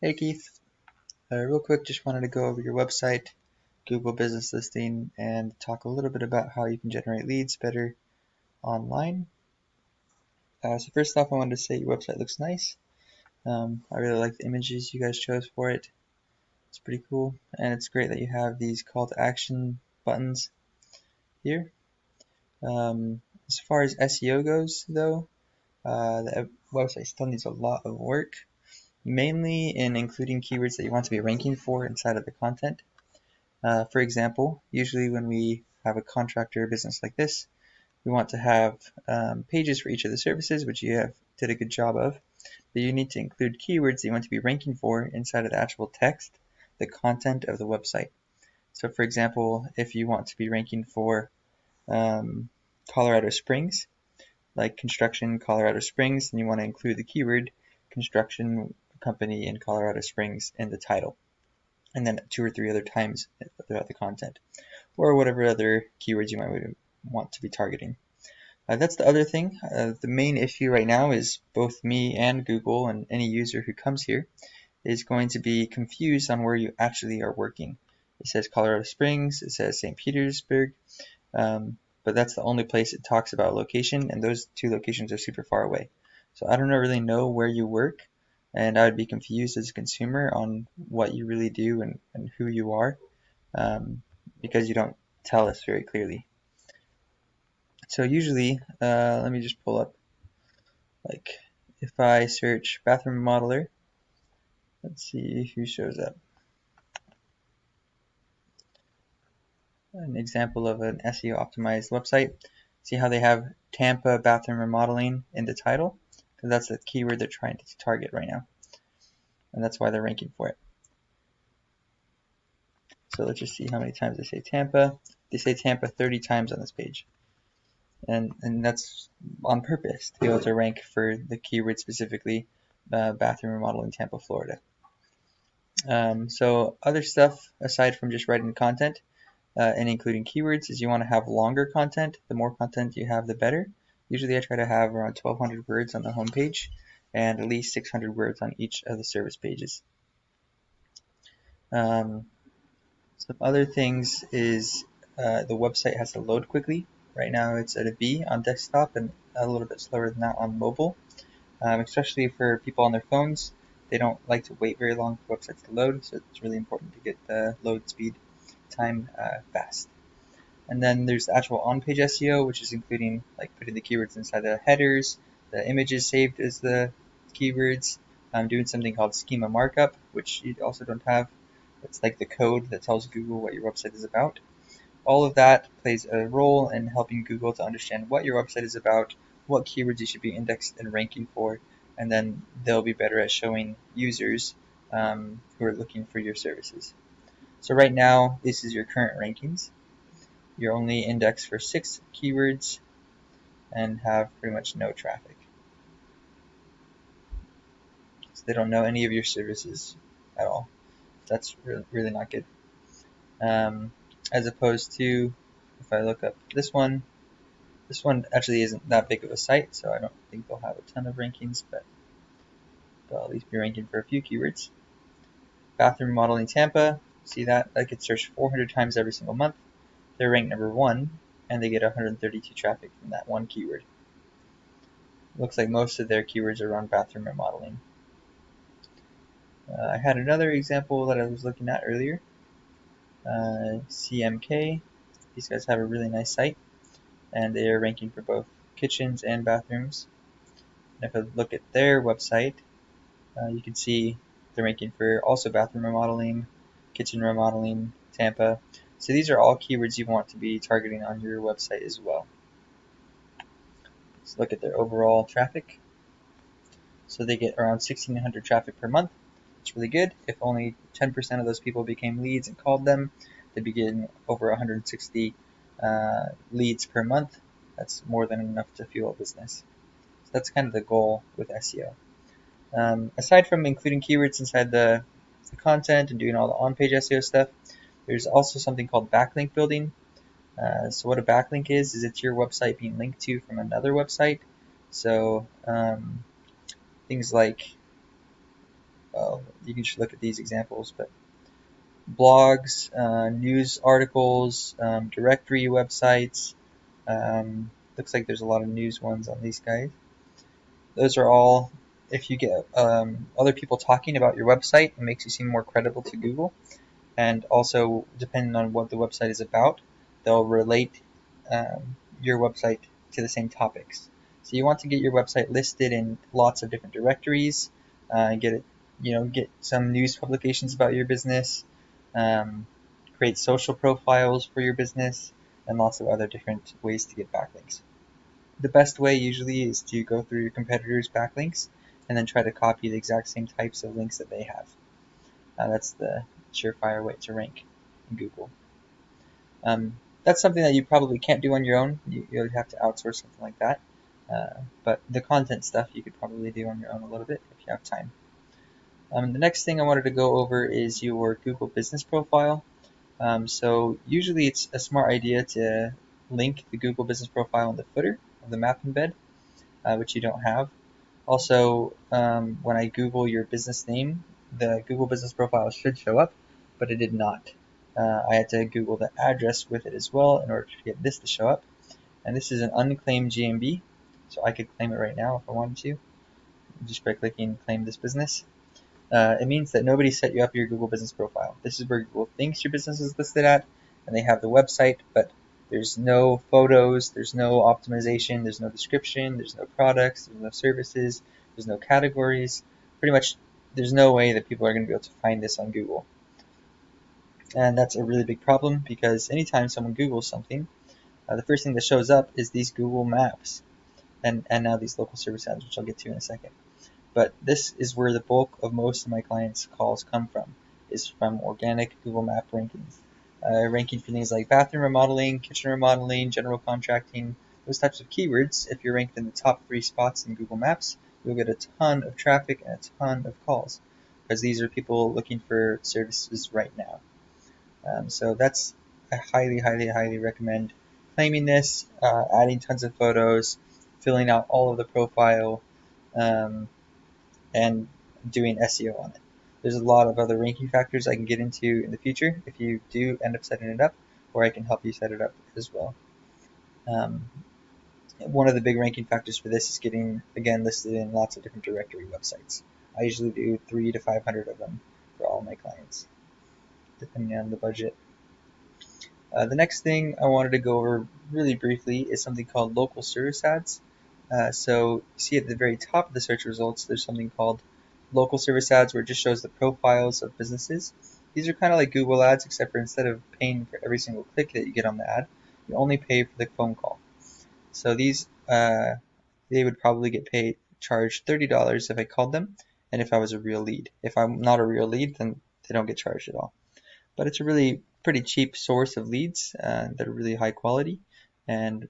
Hey Keith, real quick, just wanted to go over your website, Google Business Listing, and talk a little bit about how you can generate leads better online. So first off, I wanted to say your website looks nice. I really like the images you guys chose for it. It's pretty cool, and it's great that you have these call to action buttons here. As far as SEO goes, though, the website still needs a lot of work, mainly in including keywords that you want to be ranking for inside of the content. For example, usually when we have a contractor business like this, we want to have pages for each of the services, which you did a good job of. But you need to include keywords that you want to be ranking for inside of the actual text, the content of the website. So for example, if you want to be ranking for Colorado Springs, like construction Colorado Springs, then you want to include the keyword construction company in Colorado Springs in the title, and then 2 or 3 other times throughout the content, or whatever other keywords you might want to be targeting. That's the other thing. The main issue right now is both me and Google and any user who comes here is going to be confused on where you actually are working. It says Colorado Springs, it says St. Petersburg, but that's the only place it talks about location, and those 2 locations are super far away. So I don't really know where you work, and I would be confused as a consumer on what you really do and who you are, because you don't tell us very clearly. So usually, let me just pull up, like, if I search bathroom remodeler, let's see who shows up. An example of an SEO optimized website. See how they have Tampa bathroom remodeling in the title? Because that's the keyword they're trying to target right now, and that's why they're ranking for it. So let's just see how many times they say Tampa. They say Tampa 30 times on this page, and that's on purpose to be able to rank for the keyword specifically, bathroom remodeling Tampa, Florida. So other stuff aside from just writing content and including keywords is you want to have longer content. The more content you have, the better. Usually I try to have around 1,200 words on the home page and at least 600 words on each of the service pages. Some other things is the website has to load quickly. Right now it's at a B on desktop and a little bit slower than that on mobile, especially for people on their phones. They don't like to wait very long for websites to load, so it's really important to get the load speed time fast. And then there's the actual on-page SEO, which is including like putting the keywords inside the headers, the images saved as the keywords, doing something called schema markup, which you also don't have. It's like the code that tells Google what your website is about. All of that plays a role in helping Google to understand what your website is about, what keywords you should be indexed and ranking for, and then they'll be better at showing users who are looking for your services. So right now, this is your current rankings. You're only indexed for 6 keywords and have pretty much no traffic. So they don't know any of your services at all. That's really not good. As opposed to, if I look up this one actually isn't that big of a site, so I don't think they'll have a ton of rankings, but they'll at least be ranking for a few keywords. Bathroom Modeling Tampa, see that? That gets searched 400 times every single month. They're ranked number 1, and they get 132 traffic from that one keyword. Looks like most of their keywords are around bathroom remodeling. I had another example that I was looking at earlier. CMK. These guys have a really nice site, and they are ranking for both kitchens and bathrooms. And if I look at their website, you can see they're ranking for also bathroom remodeling, kitchen remodeling, Tampa. So these are all keywords you want to be targeting on your website as well. Let's look at their overall traffic. So they get around 1,600 traffic per month. It's really good. If only 10% of those people became leads and called them, they'd be getting over 160 leads per month. That's more than enough to fuel a business. So that's kind of the goal with SEO. Aside from including keywords inside the content and doing all the on-page SEO stuff, there's also something called Backlink Building. So what a backlink is it's your website being linked to from another website. So things like well, you can just look at these examples, but blogs, news articles, directory websites. Looks like there's a lot of news ones on these guys. Those are all, if you get other people talking about your website, it makes you seem more credible to Google. And also, depending on what the website is about, they'll relate your website to the same topics. So you want to get your website listed in lots of different directories, get it, get some news publications about your business, um, create social profiles for your business, and lots of other different ways to get backlinks. The best way usually is to go through your competitors' backlinks and then try to copy the exact same types of links that they have. That's the surefire way to rank in Google. That's something that you probably can't do on your own. You'd have to outsource something like that. But the content stuff you could probably do on your own a little bit if you have time. The next thing I wanted to go over is your Google Business Profile. So usually it's a smart idea to link the Google Business Profile in the footer of the map embed, which you don't have. Also, when I Google your business name, the Google Business Profile should show up, but it did not. I had to Google the address with it as well in order to get this to show up. And this is an unclaimed GMB, so I could claim it right now if I wanted to, just by clicking Claim This Business. It means that nobody set you up your Google Business Profile. This is where Google thinks your business is listed at, and they have the website, but there's no photos, there's no optimization, there's no description, there's no products, there's no services, there's no categories. Pretty much, there's no way that people are going to be able to find this on Google. And that's a really big problem because anytime someone Googles something, the first thing that shows up is these Google Maps and now these local service ads, which I'll get to in a second. But this is where the bulk of most of my clients' calls come from, is from organic Google Map rankings. Ranking for things like bathroom remodeling, kitchen remodeling, general contracting, those types of keywords. If you're ranked in the top 3 spots in Google Maps, you'll get a ton of traffic and a ton of calls because these are people looking for services right now. So that's, I highly, highly, highly recommend claiming this, adding tons of photos, filling out all of the profile, and doing SEO on it. There's a lot of other ranking factors I can get into in the future if you do end up setting it up, or I can help you set it up as well. One of the big ranking factors for this is getting, again, listed in lots of different directory websites. I usually do 300 to 500 of them for all my clients, depending on the budget. The next thing I wanted to go over really briefly is something called local service ads. So you see at the very top of the search results, there's something called local service ads where it just shows the profiles of businesses. These are kind of like Google ads, except for instead of paying for every single click that you get on the ad, you only pay for the phone call. So these, they would probably get charged $30 if I called them, and if I was a real lead. If I'm not a real lead, then they don't get charged at all. But it's a really pretty cheap source of leads that are really high quality. And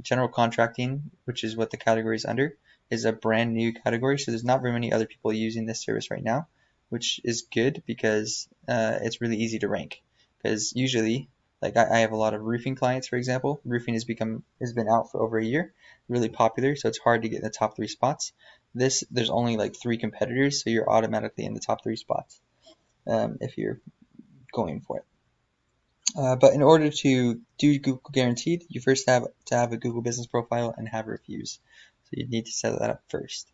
general contracting, which is what the category is under, is a brand new category. So there's not very many other people using this service right now, which is good because it's really easy to rank. Because usually, like I have a lot of roofing clients, for example. Roofing has been out for over a year, really popular. So it's hard to get in the top 3 spots. There's only like 3 competitors, so you're automatically in the top 3 spots if you're going for it. But in order to do Google Guaranteed, you first have to have a Google Business Profile and have reviews. So you need to set that up first.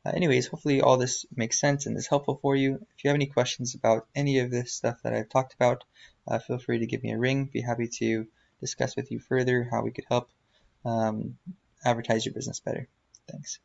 Anyways, hopefully all this makes sense and is helpful for you. If you have any questions about any of this stuff that I've talked about, feel free to give me a ring. Be happy to discuss with you further how we could help advertise your business better. Thanks.